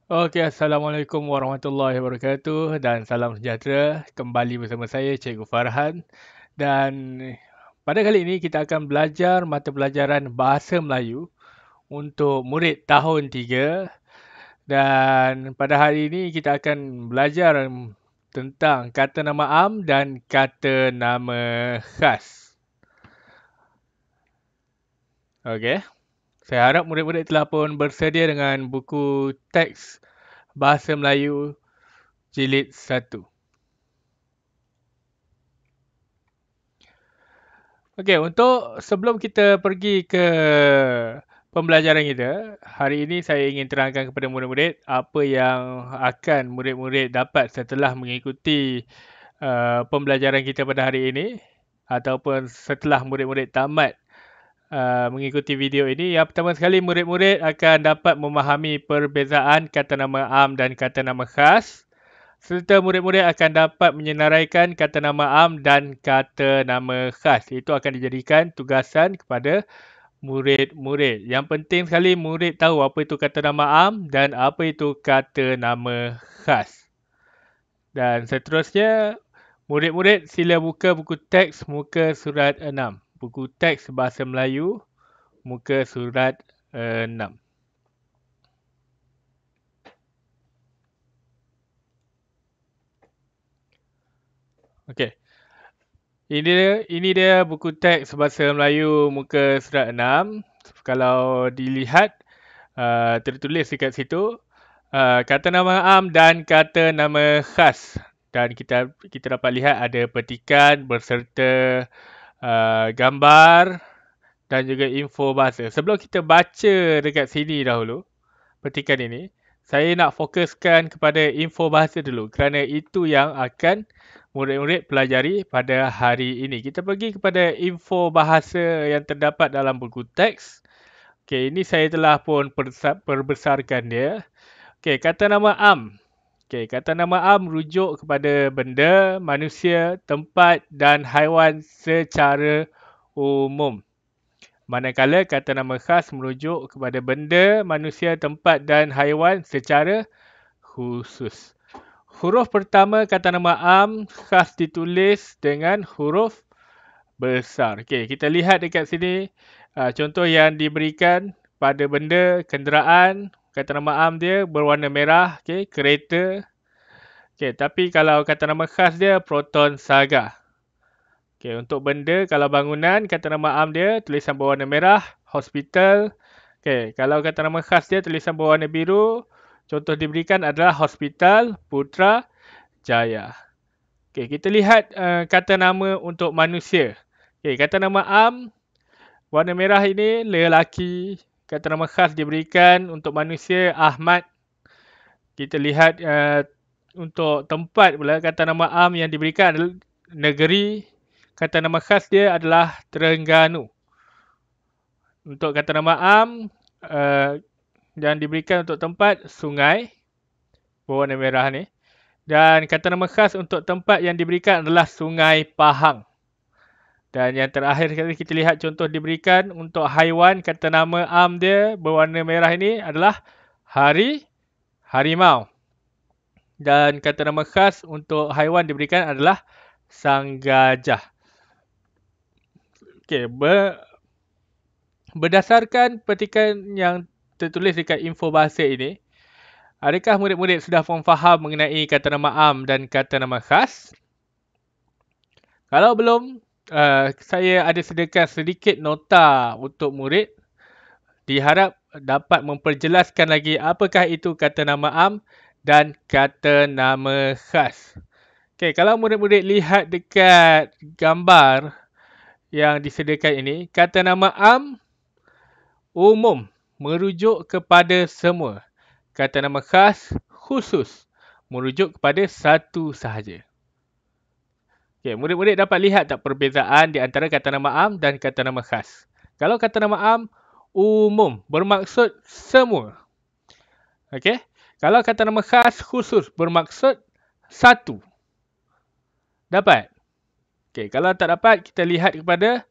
Okey, Assalamualaikum warahmatullahi wabarakatuh dan salam sejahtera. Kembali bersama saya Cikgu Farhan dan pada kali ini kita akan belajar mata pelajaran Bahasa Melayu untuk murid tahun 3 dan pada hari ini kita akan belajar tentang kata nama am dan kata nama khas. Okey. Saya harap murid-murid telah pun bersedia dengan buku teks Bahasa Melayu jilid 1. Okey, untuk sebelum kita pergi ke pembelajaran kita, hari ini saya ingin terangkan kepada murid-murid apa yang akan murid-murid dapat setelah mengikuti pembelajaran kita pada hari ini ataupun setelah murid-murid tamat mengikuti video ini. Yang pertama sekali, murid-murid akan dapat memahami perbezaan kata nama am dan kata nama khas. Serta murid-murid akan dapat menyenaraikan kata nama am dan kata nama khas. Itu akan dijadikan tugasan kepada murid-murid. Yang penting sekali murid tahu apa itu kata nama am dan apa itu kata nama khas. Dan seterusnya, murid-murid sila buka buku teks muka surat 6. Buku teks Bahasa Melayu muka surat 6. Okey. Ini dia buku teks Bahasa Melayu muka surat 6. Kalau dilihat tertulis dekat situ kata nama am dan kata nama khas. Dan kita dapat lihat ada petikan berserta gambar dan juga info bahasa. Sebelum kita baca dekat sini dahulu, petikan ini, saya nak fokuskan kepada info bahasa dulu kerana itu yang akan murid-murid pelajari pada hari ini. Kita pergi kepada info bahasa yang terdapat dalam buku teks. Okey, ini saya telah pun perbesarkan dia. Okey, kata nama am. Okey, kata nama am merujuk kepada benda, manusia, tempat dan haiwan secara umum. Manakala kata nama khas merujuk kepada benda, manusia, tempat dan haiwan secara khusus. Huruf pertama kata nama am khas ditulis dengan huruf besar. Okey, kita lihat dekat sini contoh yang diberikan pada benda, kenderaan, kata nama am dia berwarna merah, okey, kereta. Okey, tapi kalau kata nama khas dia Proton Saga. Okey, untuk benda, kalau bangunan, kata nama am dia tulisan berwarna merah, hospital. Okey, kalau kata nama khas dia tulisan berwarna biru, contoh diberikan adalah Hospital Putra Jaya. Okey, kita lihat kata nama untuk manusia. Okey, kata nama am, warna merah ini lelaki. Kata nama khas diberikan untuk manusia Ahmad. Kita lihat untuk tempat pula, kata nama am yang diberikan adalah negeri. Kata nama khas dia adalah Terengganu. Untuk kata nama am yang diberikan untuk tempat sungai berwarna merah ni. Dan kata nama khas untuk tempat yang diberikan adalah Sungai Pahang. Dan yang terakhir sekali kita lihat contoh diberikan untuk haiwan, kata nama am dia berwarna merah ini adalah harimau. Dan kata nama khas untuk haiwan diberikan adalah sang gajah. Okey, berdasarkan petikan yang tertulis dekat info bahasa ini, adakah murid-murid sudah faham mengenai kata nama am dan kata nama khas? Kalau belum, saya ada sediakan sedikit nota untuk murid. Diharap dapat memperjelaskan lagi apakah itu kata nama am dan kata nama khas. Okey, kalau murid-murid lihat dekat gambar yang disediakan ini, kata nama am umum merujuk kepada semua. Kata nama khas khusus merujuk kepada satu sahaja. Okey, murid-murid dapat lihat tak perbezaan di antara kata nama am dan kata nama khas. Kalau kata nama am umum bermaksud semua. Okey. Kalau kata nama khas khusus bermaksud satu. Dapat? Okey, kalau tak dapat, kita lihat kepada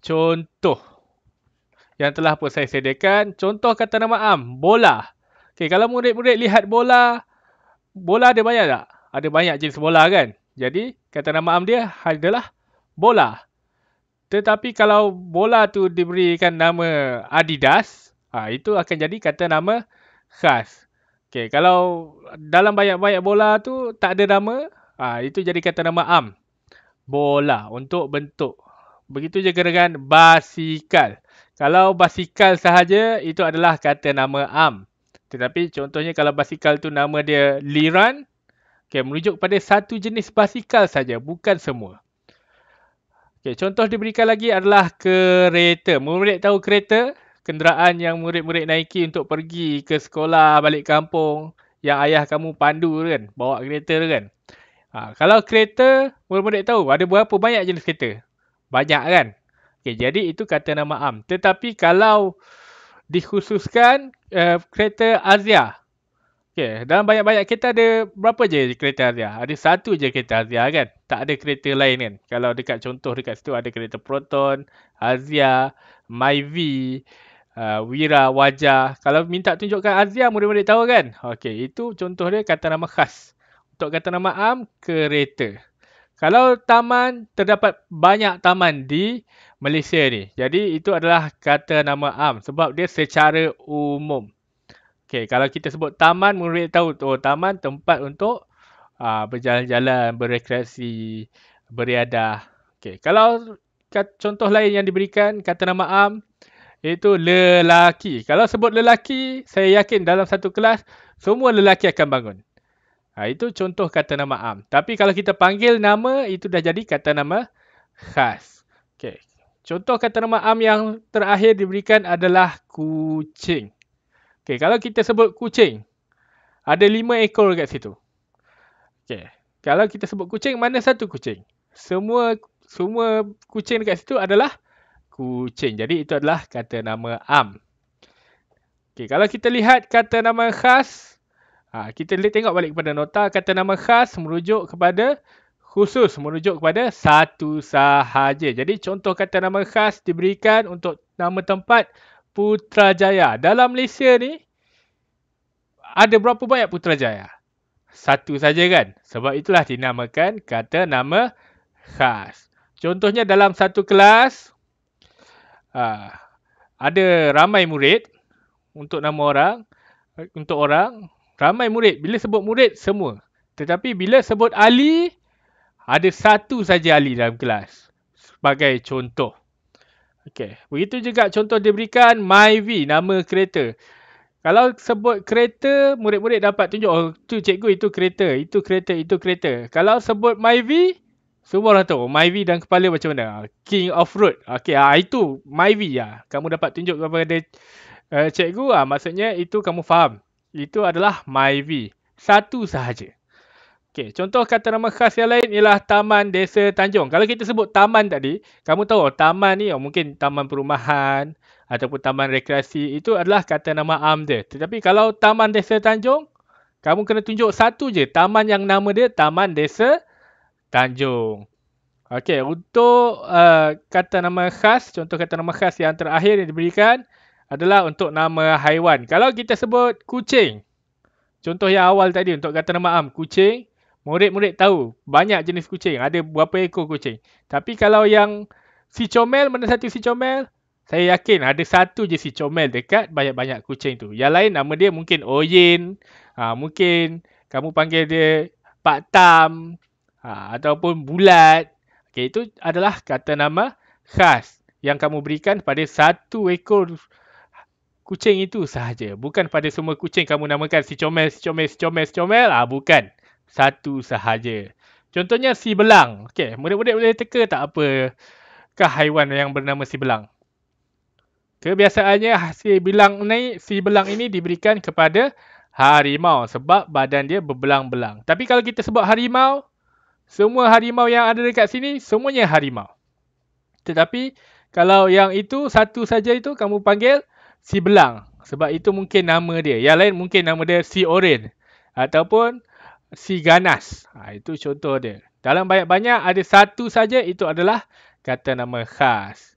contoh yang telah pun saya sediakan. Contoh kata nama am, bola. Okey, kalau murid-murid lihat bola, bola ada banyak tak? Ada banyak jenis bola kan? Jadi, kata nama am dia adalah bola. Tetapi kalau bola tu diberikan nama Adidas, itu akan jadi kata nama khas. Okey, kalau dalam banyak-banyak bola tu tak ada nama, itu jadi kata nama am. Bola untuk bentuk. Begitu juga dengan basikal. Kalau basikal sahaja, itu adalah kata nama am. Tetapi contohnya kalau basikal tu nama dia Liran, merujuk pada satu jenis basikal saja, bukan semua. Contoh diberikan lagi adalah kereta. Murid tahu kereta? Kenderaan yang murid-murid naiki untuk pergi ke sekolah, balik kampung, yang ayah kamu pandu kan, bawa kereta tu kan. Kalau kereta, murid-murid tahu ada berapa banyak jenis kereta? Banyak kan? Jadi itu kata nama am. Tetapi kalau dikhususkan kereta Azia. Dalam banyak-banyak kereta ada berapa je kereta Azia? Ada satu je kereta Azia kan? Tak ada kereta lain kan? Kalau dekat contoh dekat situ ada kereta Proton, Azia, Myvi, Wira, Wajah. Kalau minta tunjukkan Azia, murid-murid tahu kan? Itu contoh dia kata nama khas. Untuk kata nama am, kereta. Kalau taman, terdapat banyak taman di Malaysia ni. Jadi itu adalah kata nama am sebab dia secara umum. Kalau kita sebut taman, murid tahu taman tempat untuk berjalan-jalan, berekreasi, beriadah. Kalau contoh lain yang diberikan kata nama am, iaitu lelaki. Kalau sebut lelaki, saya yakin dalam satu kelas, semua lelaki akan bangun. Itu contoh kata nama am. Tapi kalau kita panggil nama, itu dah jadi kata nama khas. Contoh kata nama am yang terakhir diberikan adalah kucing. Kalau kita sebut kucing, ada 5 ekor kat situ. Kalau kita sebut kucing, mana satu kucing? Semua kucing dekat situ adalah kucing. Jadi itu adalah kata nama am. Kalau kita lihat kata nama khas, kita tengok balik kepada nota. Kata nama khas merujuk kepada khusus, merujuk kepada satu sahaja. Jadi contoh kata nama khas diberikan untuk nama tempat Putrajaya. Dalam Malaysia ni, ada berapa banyak Putrajaya? Satu saja kan? Sebab itulah dinamakan kata nama khas. Contohnya dalam satu kelas, ada ramai murid untuk nama orang, ramai murid. Bila sebut murid, semua. Tetapi bila sebut Ali, ada satu saja Ali dalam kelas. Sebagai contoh. Begitu juga contoh diberikan Myvi, nama kereta. Kalau sebut kereta, murid-murid dapat tunjuk, tu cikgu itu kereta, itu kereta, itu kereta. Kalau sebut Myvi, semua orang tahu Myvi dan kepala macam mana. King of Road. Itu Myvi. Kamu dapat tunjuk kepada cikgu, maksudnya itu kamu faham. Itu adalah Myvi. Satu sahaja. Contoh kata nama khas yang lain ialah Taman Desa Tanjung. Kalau kita sebut taman tadi, kamu tahu taman ni mungkin taman perumahan ataupun taman rekreasi. Itu adalah kata nama am dia. Tetapi kalau Taman Desa Tanjung, kamu kena tunjuk satu je. Taman yang nama dia Taman Desa Tanjung. Untuk kata nama khas, contoh kata nama khas yang terakhir yang diberikan adalah untuk nama haiwan. Kalau kita sebut kucing, contoh yang awal tadi untuk kata nama am, kucing, murid-murid tahu banyak jenis kucing, ada berapa ekor kucing. Tapi kalau yang si comel, mana satu si comel? Saya yakin ada satu je si comel dekat banyak-banyak kucing tu. Yang lain nama dia mungkin Oyin, mungkin kamu panggil dia Pak Tam, ataupun Bulat. Itu adalah kata nama khas yang kamu berikan pada satu ekor kucing itu sahaja. Bukan pada semua kucing kamu namakan si comel, si comel, si comel, si comel. Bukan. Satu sahaja. Contohnya si belang. Murid-murid boleh teka tak apakah haiwan yang bernama si belang? Kebiasaannya si belang ini diberikan kepada harimau sebab badan dia berbelang-belang. Tapi kalau kita sebut harimau, semua harimau yang ada dekat sini, semuanya harimau. Tetapi kalau yang itu, satu saja itu kamu panggil si belang. Sebab itu mungkin nama dia. Yang lain mungkin nama dia si oren. Ataupun si ganas. Itu contoh dia. Dalam banyak-banyak ada satu saja, itu adalah kata nama khas.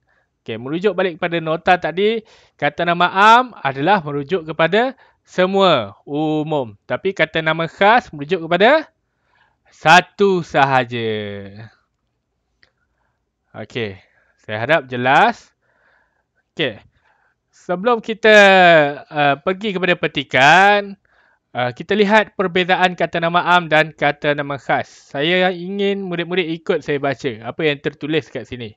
Merujuk balik kepada nota tadi, kata nama am adalah merujuk kepada semua, umum. Tapi kata nama khas merujuk kepada satu sahaja. Okey, saya harap jelas. Okey, sebelum kita pergi kepada petikan, kita lihat perbezaan kata nama am dan kata nama khas. Saya ingin murid-murid ikut saya baca apa yang tertulis kat sini.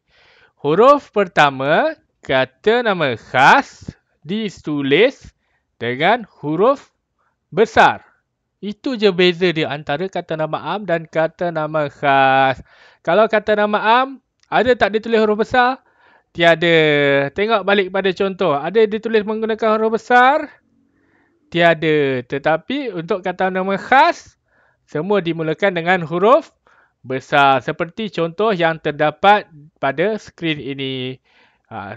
Huruf pertama, kata nama khas ditulis dengan huruf besar. Itu je beza dia antara kata nama am dan kata nama khas. Kalau kata nama am, ada tak ditulis huruf besar? Tiada. Tengok balik pada contoh. Ada ditulis menggunakan huruf besar? Tiada. Tetapi untuk kata nama khas, semua dimulakan dengan huruf besar. Seperti contoh yang terdapat pada skrin ini.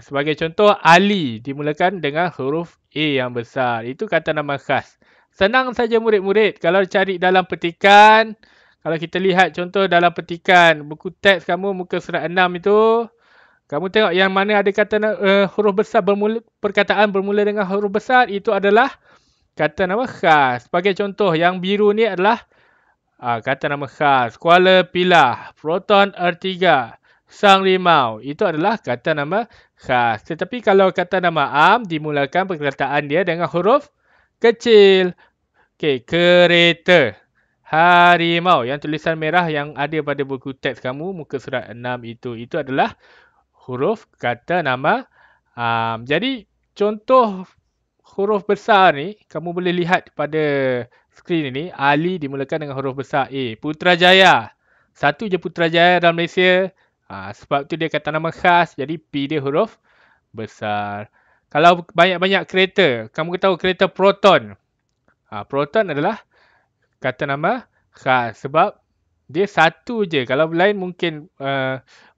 Sebagai contoh, Ali dimulakan dengan huruf A yang besar. Itu kata nama khas. Senang saja murid-murid. Kalau cari dalam petikan, kalau kita lihat contoh dalam petikan, buku teks kamu muka surat 6 itu, kamu tengok yang mana ada kata huruf besar perkataan bermula dengan huruf besar, itu adalah kata nama khas. Sebagai contoh, yang biru ni adalah kata nama khas. Kuala Pilah, Proton R3, Sang Rimau. Itu adalah kata nama khas. Tetapi kalau kata nama am, dimulakan perkataan dia dengan huruf kecil. Okey, kereta. Harimau. Yang tulisan merah yang ada pada buku teks kamu, muka surat 6 itu. Itu adalah huruf kata nama am. Jadi, contoh huruf besar ni, kamu boleh lihat pada skrin ini. Ali dimulakan dengan huruf besar A. Putrajaya. Satu je Putrajaya dalam Malaysia. Sebab tu dia kata nama khas. Jadi P dia huruf besar. Kalau banyak-banyak kereta, kamu tahu kereta Proton. Proton adalah kata nama khas. Sebab dia satu je. Kalau lain mungkin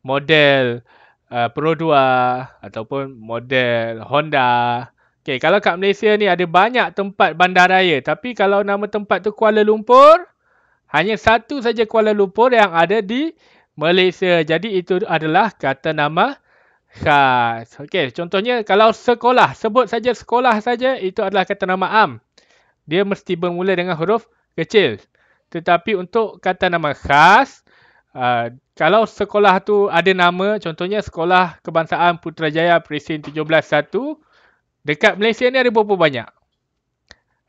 model Pro 2 ataupun model Honda. Okay, kalau kat Malaysia ni ada banyak tempat bandaraya. Tapi kalau nama tempat tu Kuala Lumpur, hanya satu saja Kuala Lumpur yang ada di Malaysia. Jadi itu adalah kata nama khas. Okey, contohnya kalau sekolah, sebut saja sekolah saja, itu adalah kata nama am. Dia mesti bermula dengan huruf kecil. Tetapi untuk kata nama khas, kalau sekolah tu ada nama, contohnya Sekolah Kebangsaan Putrajaya Presin 17-1, dekat Malaysia ni ada berapa banyak?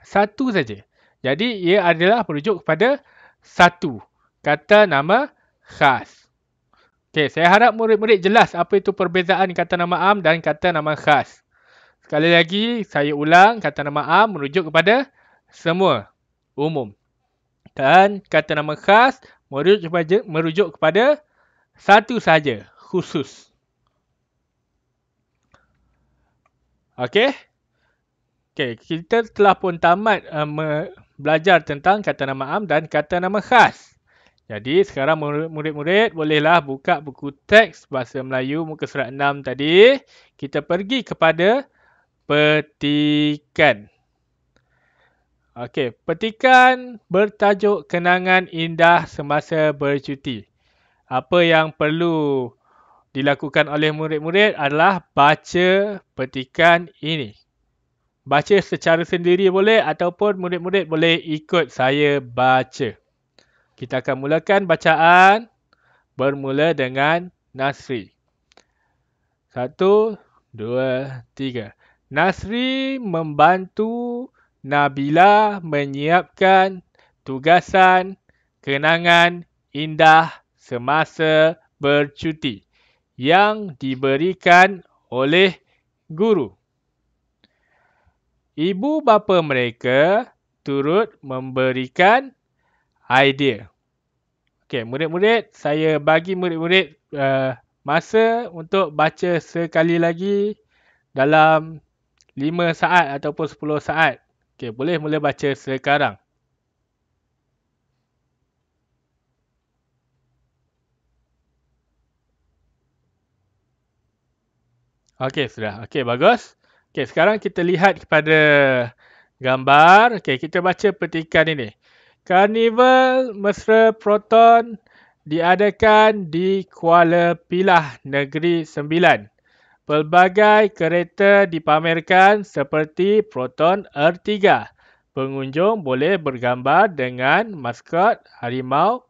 Satu saja. Jadi ia adalah merujuk kepada satu kata nama khas. Okey, saya harap murid-murid jelas apa itu perbezaan kata nama am dan kata nama khas. Sekali lagi, saya ulang, kata nama am merujuk kepada semua, umum. Dan kata nama khas merujuk kepada satu saja, khusus. Okey? Okey, kita telah pun tamat belajar tentang kata nama am dan kata nama khas. Jadi sekarang murid-murid bolehlah buka buku teks Bahasa Melayu muka surat 6 tadi. Kita pergi kepada petikan. Okey, petikan bertajuk Kenangan Indah Semasa Bercuti. Apa yang perlu dilakukan oleh murid-murid adalah baca petikan ini. Baca secara sendiri boleh ataupun murid-murid boleh ikut saya baca. Kita akan mulakan bacaan bermula dengan Nasri. 1, 2, 3. Nasri membantu Nabila menyiapkan tugasan kenangan indah semasa bercuti yang diberikan oleh guru. Ibu bapa mereka turut memberikan idea. Okey, murid-murid, saya bagi murid-murid masa untuk baca sekali lagi dalam 5 saat ataupun 10 saat. Okey, boleh mula baca sekarang. Okey, sudah. Okey, bagus. Okey, sekarang kita lihat kepada gambar. Okey, kita baca petikan ini. Karnival Mesra Proton diadakan di Kuala Pilah, Negeri Sembilan. Pelbagai kereta dipamerkan seperti Proton R3, pengunjung boleh bergambar dengan maskot harimau.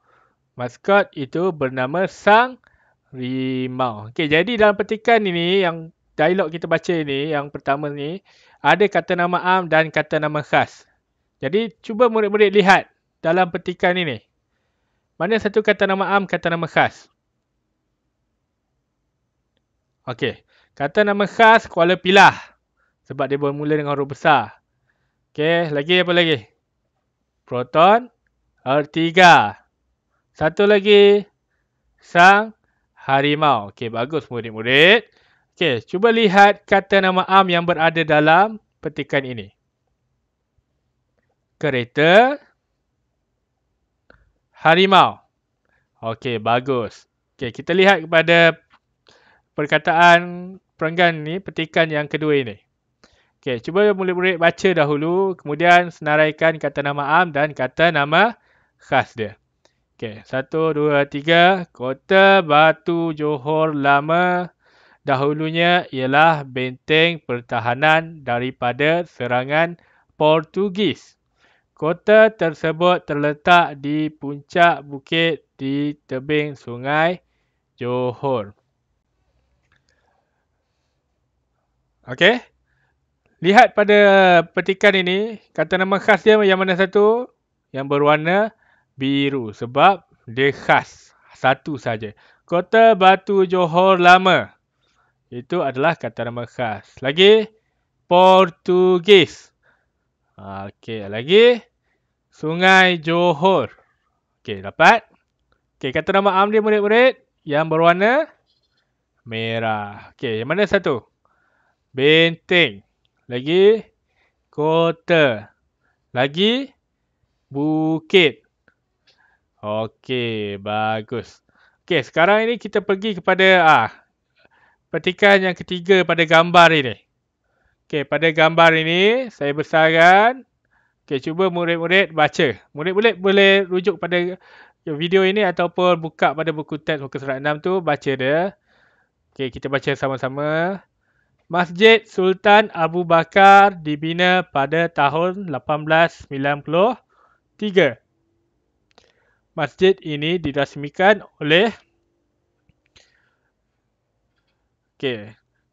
Maskot itu bernama Sang Rimau. Okey, jadi dalam petikan ini yang dialog kita baca ini, yang pertama ni, ada kata nama am dan kata nama khas. Jadi cuba murid-murid lihat dalam petikan ini. Mana satu kata nama am, kata nama khas? Okey, kata nama khas Kuala Pilah. Sebab dia bermula dengan huruf besar. Okey, lagi apa lagi? Proton, Ertiga. Satu lagi, Sang Harimau. Okey, bagus murid-murid. Okey, cuba lihat kata nama am yang berada dalam petikan ini. Kereta, harimau. Okey, bagus. Okey, kita lihat kepada perkataan perenggan ni, petikan yang kedua ini. Okey, cuba murid-murid baca dahulu, kemudian senaraikan kata nama am dan kata nama khas dia. Okey, 1, 2, 3. Kota Batu Johor lama dahulunya ialah benteng pertahanan daripada serangan Portugis. Kota tersebut terletak di puncak bukit di tebing sungai Johor. Okey. Lihat pada petikan ini, kata nama khas dia yang mana satu? Yang berwarna biru sebab dia khas. Satu saja. Kota Batu Johor lama. Itu adalah kata nama khas. Lagi, Portugis. Okey, lagi, Sungai Johor. Okey, dapat? Okey, kata nama am dia murid-murid yang berwarna merah. Okey, yang mana satu? Benteng. Lagi, kota. Lagi, bukit. Okey, bagus. Okey, sekarang ini kita pergi kepada petikan yang ketiga pada gambar ini. Okey, pada gambar ini saya besarkan. Okey, cuba murid-murid baca. Murid-murid boleh rujuk pada video ini ataupun buka pada buku teks muka surat 6 tu, baca dia. Okey, kita baca sama-sama. Masjid Sultan Abu Bakar dibina pada tahun 1893. Masjid ini dirasmikan oleh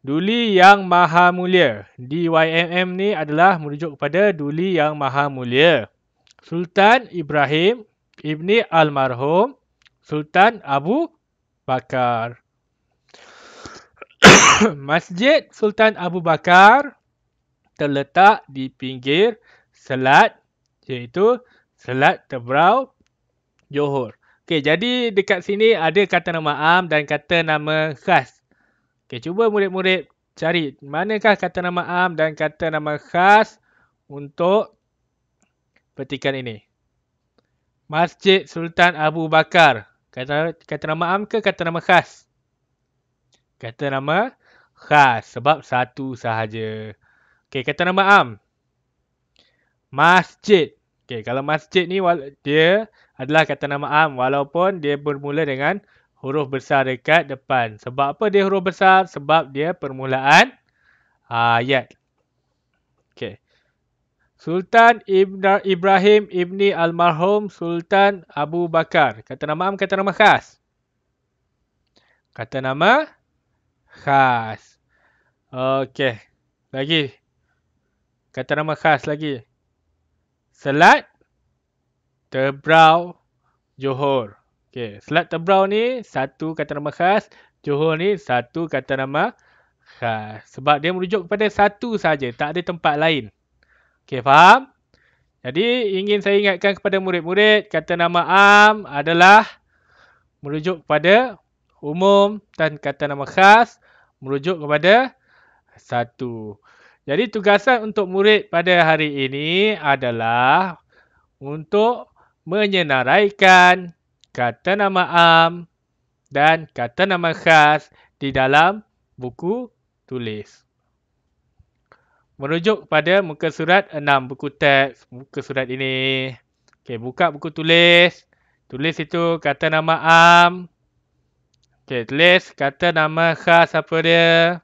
Duli Yang Maha Mulia. DYMM ni adalah merujuk kepada Duli Yang Maha Mulia. Sultan Ibrahim Ibni Almarhum Sultan Abu Bakar. Masjid Sultan Abu Bakar terletak di pinggir selat, iaitu Selat Tebrau Johor. Okey, jadi dekat sini ada kata nama am dan kata nama khas. Okey, cuba murid-murid cari manakah kata nama am dan kata nama khas untuk petikan ini. Masjid Sultan Abu Bakar. Kata nama am ke kata nama khas? Kata nama khas sebab satu sahaja. Okey, kata nama am. Masjid. Okey, kalau masjid ni dia adalah kata nama am walaupun dia bermula dengan huruf besar dekat depan. Sebab apa dia huruf besar? Sebab dia permulaan ayat. Okey. Sultan Ibrahim Ibni Almarhum Sultan Abu Bakar. Kata nama am, kata nama khas? Kata nama khas. Okey. Lagi. Kata nama khas lagi. Selat Tebrau Johor. Okey, Selat Tebrau ni satu kata nama khas, Johor ni satu kata nama khas. Sebab dia merujuk kepada satu saja, tak ada tempat lain. Okey, faham? Jadi ingin saya ingatkan kepada murid-murid, kata nama am adalah merujuk kepada umum dan kata nama khas merujuk kepada satu. Jadi tugasan untuk murid pada hari ini adalah untuk menyenaraikan kata nama am dan kata nama khas di dalam buku tulis. Merujuk kepada muka surat 6 buku teks, muka surat ini. Okey, buka buku tulis. Tulis itu kata nama am. Okey, tulis kata nama khas apa dia.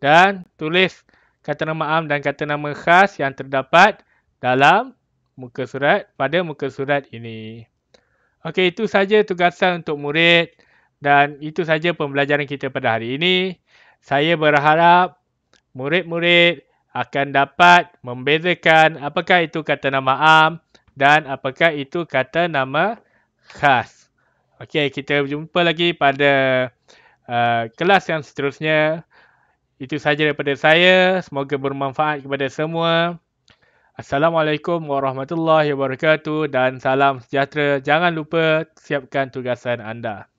Dan tulis kata nama am dan kata nama khas yang terdapat dalam muka surat pada muka surat ini. Okey, itu saja tugasan untuk murid dan itu saja pembelajaran kita pada hari ini. Saya berharap murid-murid akan dapat membezakan apakah itu kata nama am dan apakah itu kata nama khas. Okey, kita jumpa lagi pada kelas yang seterusnya. Itu saja daripada saya. Semoga bermanfaat kepada semua. Assalamualaikum warahmatullahi wabarakatuh dan salam sejahtera. Jangan lupa siapkan tugasan anda.